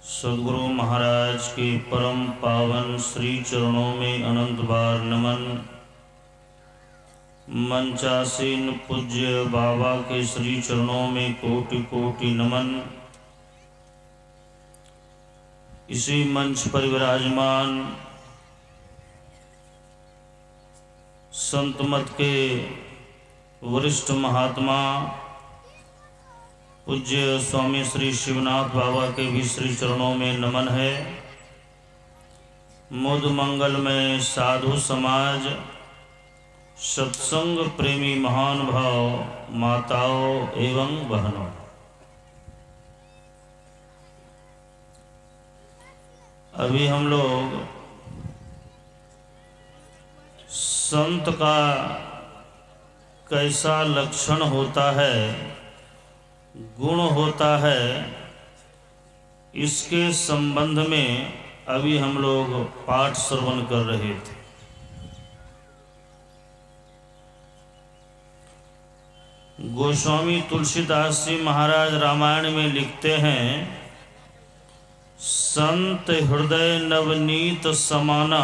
सद्गुरु महाराज के परम पावन श्री चरणों में अनंत बार नमन। मंचासीन पूज्य बाबा के श्री चरणों में कोटि कोटि नमन। इसी मंच पर विराजमान संत मत के वरिष्ठ महात्मा पूज्य स्वामी श्री शिवनाथ बाबा के भी श्री चरणों में नमन है। मुद मंगल में साधु समाज, सत्संग प्रेमी महान भाव, माताओं एवं बहनों, अभी हम लोग संत का कैसा लक्षण होता है, गुण होता है, इसके संबंध में अभी हम लोग पाठ श्रवण कर रहे थे। गोस्वामी तुलसीदास जी महाराज रामायण में लिखते हैं, संत हृदय नवनीत समाना,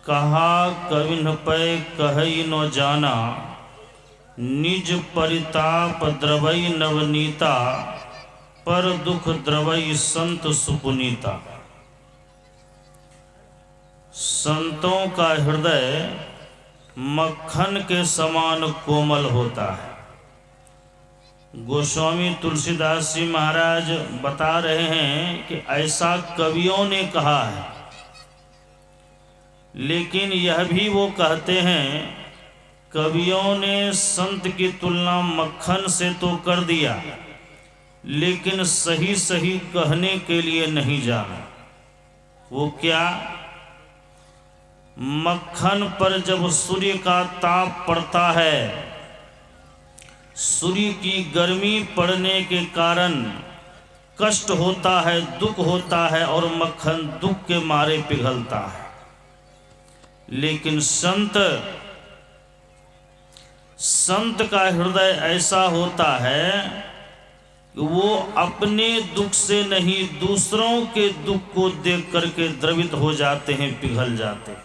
कहा कविन पै कहई न जाना, निज परिताप द्रवई नवनीता, पर दुख द्रवई संत सुपुनीता। संतों का हृदय मक्खन के समान कोमल होता है। गोस्वामी तुलसीदास जी महाराज बता रहे हैं कि ऐसा कवियों ने कहा है, लेकिन यह भी वो कहते हैं, कवियों ने संत की तुलना मक्खन से तो कर दिया, लेकिन सही सही कहने के लिए नहीं जाना। वो क्या? मक्खन पर जब सूर्य का ताप पड़ता है, सूर्य की गर्मी पड़ने के कारण कष्ट होता है, दुख होता है और मक्खन दुख के मारे पिघलता है। लेकिन संत का हृदय ऐसा होता है कि वो अपने दुख से नहीं, दूसरों के दुख को देख करके द्रवित हो जाते हैं, पिघल जाते हैं।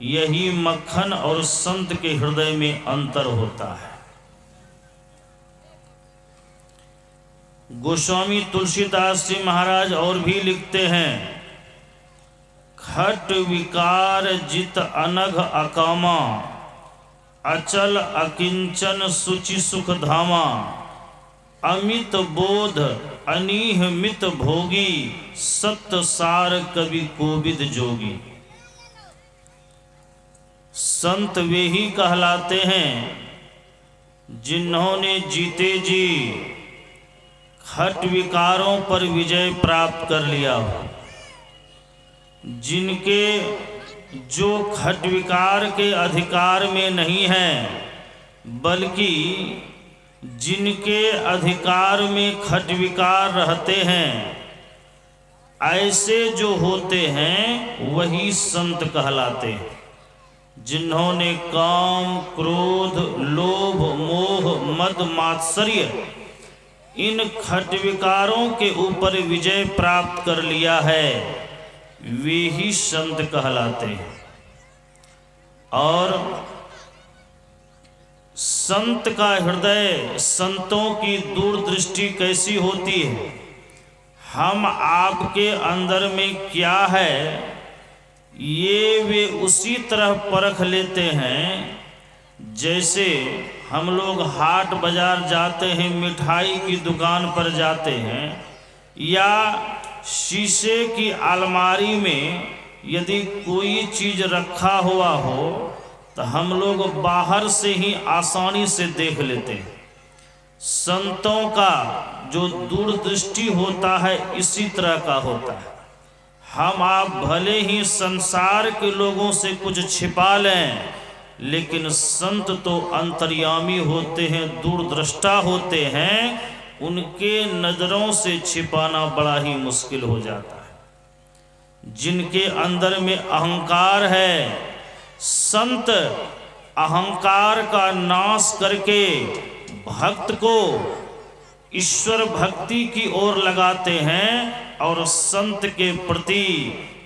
यही मक्खन और संत के हृदय में अंतर होता है। गोस्वामी तुलसीदास जी महाराज और भी लिखते हैं, खट विकार जित अनघ अकामा, अचल अकिंचन सुचि सुख धामा, अमित बोध अनीह मित भोगी, सत्य सार कवि कोविद जोगी। संत वे ही कहलाते हैं जिन्होंने जीते जी खट विकारों पर विजय प्राप्त कर लिया हो, जिनके जो खट विकार के अधिकार में नहीं है, बल्कि जिनके अधिकार में खट विकार रहते हैं, ऐसे जो होते हैं वही संत कहलाते हैं। जिन्होंने काम, क्रोध, लोभ, मोह, मद, मात्सर्य इन खट विकारों के ऊपर विजय प्राप्त कर लिया है, वे ही संत कहलाते हैं। और संत का हृदय, संतों की दूरदृष्टि कैसी होती है, हम आपके अंदर में क्या है, ये वे उसी तरह परख लेते हैं जैसे हम लोग हाट बाजार जाते हैं, मिठाई की दुकान पर जाते हैं, या शीशे की अलमारी में यदि कोई चीज़ रखा हुआ हो तो हम लोग बाहर से ही आसानी से देख लेते हैं। संतों का जो दूरदृष्टि होता है इसी तरह का होता है। हम आप भले ही संसार के लोगों से कुछ छिपा लें, लेकिन संत तो अंतर्यामी होते हैं, दूरदृष्टा होते हैं, उनके नजरों से छिपाना बड़ा ही मुश्किल हो जाता है। जिनके अंदर में अहंकार है, संत अहंकार का नाश करके भक्त को ईश्वर भक्ति की ओर लगाते हैं और संत के प्रति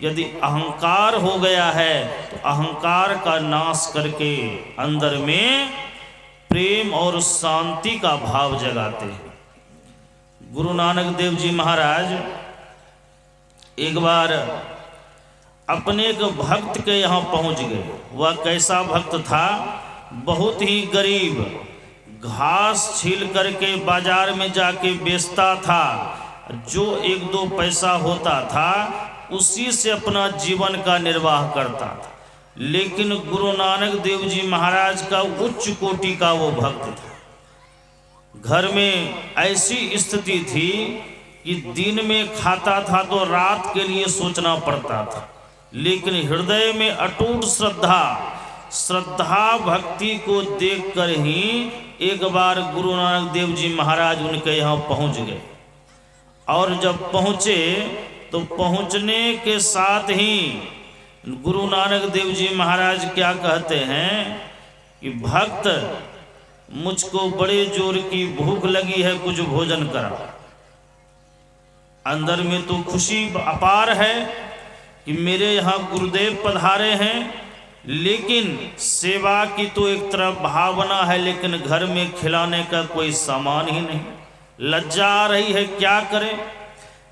यदि अहंकार हो गया है तो अहंकार का नाश करके अंदर में प्रेम और शांति का भाव जगाते हैं। गुरु नानक देव जी महाराज एक बार अपने एक भक्त के यहाँ पहुँच गए। वह कैसा भक्त था? बहुत ही गरीब, घास छील करके बाजार में जाके बेचता था। जो एक दो पैसा होता था उसी से अपना जीवन का निर्वाह करता था। लेकिन गुरु नानक देव जी महाराज का उच्च कोटि का वो भक्त था। घर में ऐसी स्थिति थी कि दिन में खाता था तो रात के लिए सोचना पड़ता था, लेकिन हृदय में अटूट श्रद्धा भक्ति को देखकर ही एक बार गुरु नानक देव जी महाराज उनके यहाँ पहुँच गए। और जब पहुँचे तो पहुँचने के साथ ही गुरु नानक देव जी महाराज क्या कहते हैं कि भक्त, मुझको बड़े जोर की भूख लगी है, कुछ भोजन करा। अंदर में तो खुशी अपार है कि मेरे यहाँ गुरुदेव पधारे हैं, लेकिन सेवा की तो एक तरफ भावना है, लेकिन घर में खिलाने का कोई सामान ही नहीं। लज्जा आ रही है, क्या करें?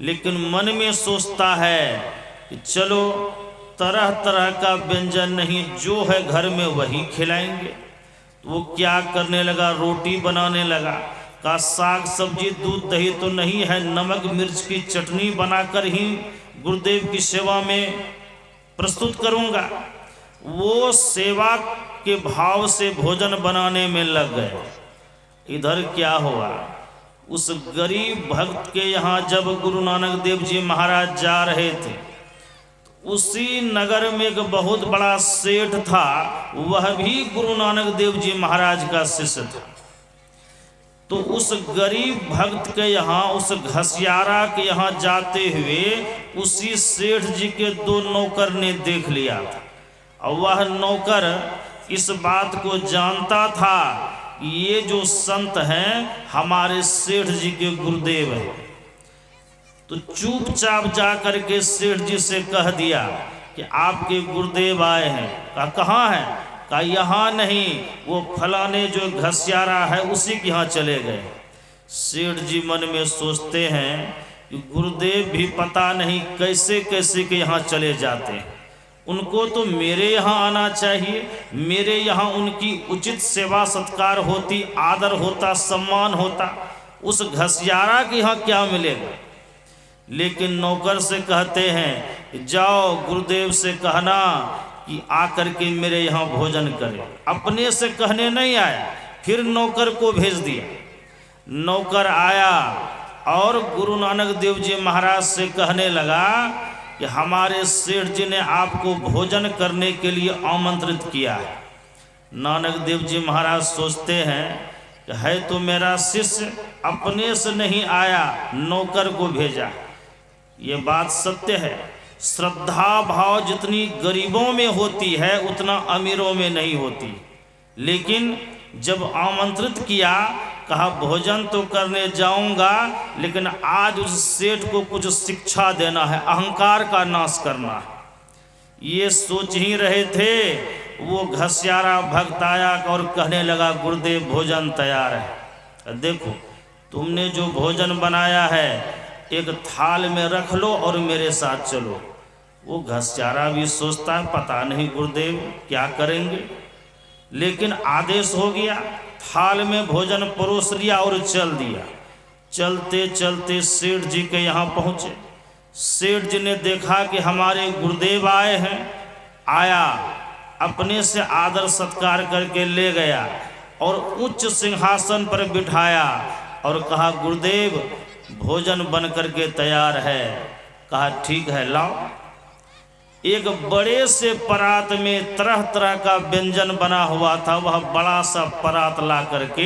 लेकिन मन में सोचता है कि चलो तरह तरह का व्यंजन नहीं, जो है घर में वही खिलाएंगे। तो वो क्या करने लगा? रोटी बनाने लगा। का साग सब्जी दूध दही तो नहीं है, नमक मिर्च की चटनी बनाकर ही गुरुदेव की सेवा में प्रस्तुत करूँगा। वो सेवा के भाव से भोजन बनाने में लग गए। इधर क्या हुआ? उस गरीब भक्त के यहाँ जब गुरु नानक देव जी महाराज जा रहे थे, उसी नगर में एक बहुत बड़ा सेठ था, वह भी गुरु नानक देव जी महाराज का शिष्य था। तो उस गरीब भक्त के यहाँ, उस घसियारा के यहाँ जाते हुए उसी सेठ जी के दो नौकर ने देख लिया था। और वह नौकर इस बात को जानता था ये जो संत हैं हमारे सेठ जी के गुरुदेव हैं। तो चुपचाप जा करके सेठ जी से कह दिया कि आपके गुरुदेव आए हैं। कहा कहाँ हैं? कहा यहाँ नहीं, वो फलाने जो घसियारा है उसी के यहाँ चले गए। सेठ जी मन में सोचते हैं कि गुरुदेव भी पता नहीं कैसे कैसे के यहाँ चले जाते हैं, उनको तो मेरे यहाँ आना चाहिए, मेरे यहाँ उनकी उचित सेवा सत्कार होती, आदर होता, सम्मान होता। उस घसियारा के यहाँ क्या मिलेगा? लेकिन नौकर से कहते हैं जाओ गुरुदेव से कहना कि आकर के मेरे यहाँ भोजन करें। अपने से कहने नहीं आया, फिर नौकर को भेज दिया। नौकर आया और गुरु नानक देव जी महाराज से कहने लगा कि हमारे सेठ जी ने आपको भोजन करने के लिए आमंत्रित किया है। नानक देव जी महाराज सोचते हैं कि है तो मेरा शिष्य, अपने से नहीं आया, नौकर को भेजा। ये बात सत्य है। श्रद्धा भाव जितनी गरीबों में होती है उतना अमीरों में नहीं होती। लेकिन जब आमंत्रित किया, कहा भोजन तो करने जाऊंगा, लेकिन आज उस सेठ को कुछ शिक्षा देना है, अहंकार का नाश करना है। ये सोच ही रहे थे, वो घसियारा भक्त आया और कहने लगा गुरुदेव भोजन तैयार है, देखो तुमने जो भोजन बनाया है एक थाल में रख लो और मेरे साथ चलो। वो घसियारा भी सोचता है पता नहीं गुरुदेव क्या करेंगे, लेकिन आदेश हो गया। थाल में भोजन परोस लिया और चल दिया। चलते चलते सेठ जी के यहाँ पहुँचे। सेठ जी ने देखा कि हमारे गुरुदेव आए हैं, आया, अपने से आदर सत्कार करके ले गया और उच्च सिंहासन पर बिठाया और कहा गुरुदेव भोजन बन करके तैयार है। कहा ठीक है लाओ। एक बड़े से परात में तरह तरह का व्यंजन बना हुआ था, वह बड़ा सा परात ला करके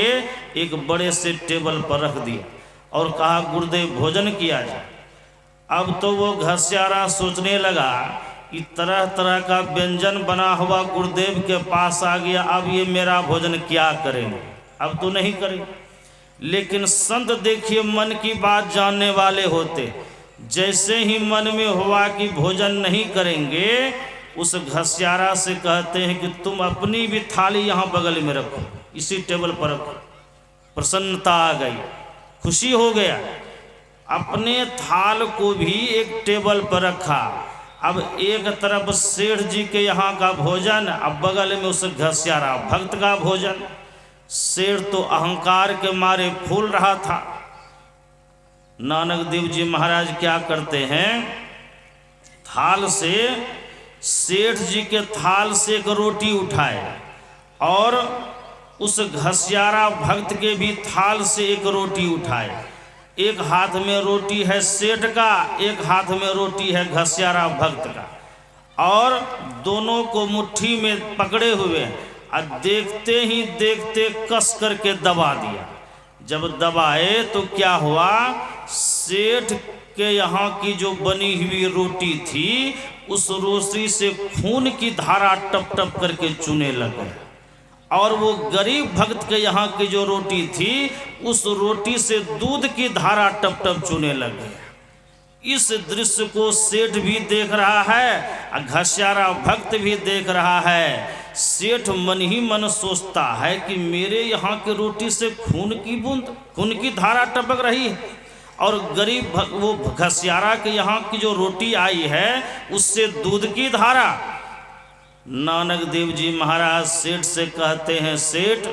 एक बड़े से टेबल पर रख दिया और कहा गुरुदेव भोजन किया जाए। अब तो वो घसियारा सोचने लगा कि तरह तरह का व्यंजन बना हुआ गुरुदेव के पास आ गया, अब ये मेरा भोजन क्या करेंगे, अब तो नहीं करेंगे। लेकिन संत देखिए मन की बात जानने वाले होते। जैसे ही मन में हुआ कि भोजन नहीं करेंगे, उस घसियारा से कहते हैं कि तुम अपनी भी थाली यहाँ बगल में रखो, इसी टेबल पर रखो। प्रसन्नता आ गई, खुशी हो गया, अपने थाल को भी एक टेबल पर रखा। अब एक तरफ सेठ जी के यहाँ का भोजन, अब बगल में उस घसियारा भक्त का भोजन। सेठ तो अहंकार के मारे फूल रहा था। नानक देव जी महाराज क्या करते हैं, थाल से, सेठ जी के थाल से एक रोटी उठाए और उस घसियारा भक्त के भी थाल से एक रोटी उठाए। एक हाथ में रोटी है सेठ का, एक हाथ में रोटी है घसियारा भक्त का, और दोनों को मुट्ठी में पकड़े हुए और देखते ही देखते कस करके दबा दिया। जब दबाए तो क्या हुआ, सेठ के यहाँ की जो बनी हुई रोटी थी, उस रोटी से खून की धारा टप टप करके चूने लगे, और वो गरीब भक्त के यहाँ की जो रोटी थी, उस रोटी से दूध की धारा टप टप चूने लगे। इस दृश्य को सेठ भी देख रहा है, घसियारा भक्त भी देख रहा है। सेठ मन ही मन सोचता है कि मेरे यहाँ की रोटी से खून की बूंद, खून की धारा टपक रही है, और गरीब वो घसियारा के यहाँ की जो रोटी आई है उससे दूध की धारा। नानक देव जी महाराज सेठ से कहते हैं, सेठ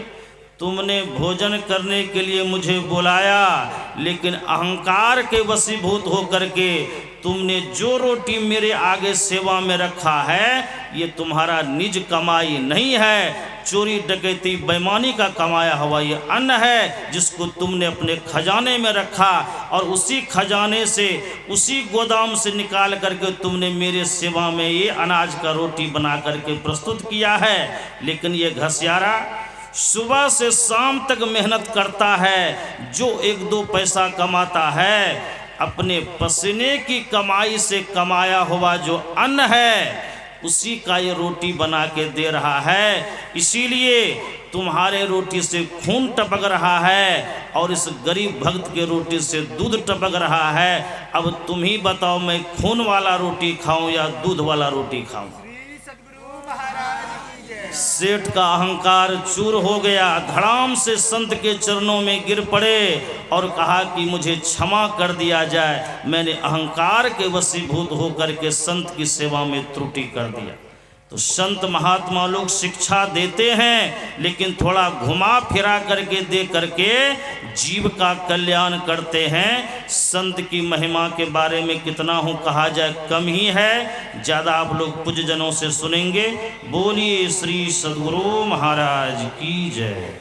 तुमने भोजन करने के लिए मुझे बुलाया, लेकिन अहंकार के वशीभूत होकर के तुमने जो रोटी मेरे आगे सेवा में रखा है, ये तुम्हारा निज कमाई नहीं है, चोरी डकैती बेईमानी का कमाया हुआ ये अन्न है, जिसको तुमने अपने खजाने में रखा, और उसी खजाने से, उसी गोदाम से निकाल करके तुमने मेरे सेवा में ये अनाज का रोटी बना करके प्रस्तुत किया है। लेकिन ये घसियारा सुबह से शाम तक मेहनत करता है, जो एक दो पैसा कमाता है, अपने पसीने की कमाई से कमाया हुआ जो अन्न है, उसी का ये रोटी बना के दे रहा है। इसीलिए तुम्हारे रोटी से खून टपक रहा है और इस गरीब भक्त के रोटी से दूध टपक रहा है। अब तुम ही बताओ, मैं खून वाला रोटी खाऊं या दूध वाला रोटी खाऊं? सेठ का अहंकार चूर हो गया, धड़ाम से संत के चरणों में गिर पड़े और कहा कि मुझे क्षमा कर दिया जाए, मैंने अहंकार के वशीभूत होकर के संत की सेवा में त्रुटि कर दिया। तो संत महात्मा लोग शिक्षा देते हैं, लेकिन थोड़ा घुमा फिरा करके दे करके जीव का कल्याण करते हैं। संत की महिमा के बारे में कितना हो कहा जाए कम ही है, ज़्यादा आप लोग पूज्यजनों से सुनेंगे। बोलिए श्री सद्गुरु महाराज की जय।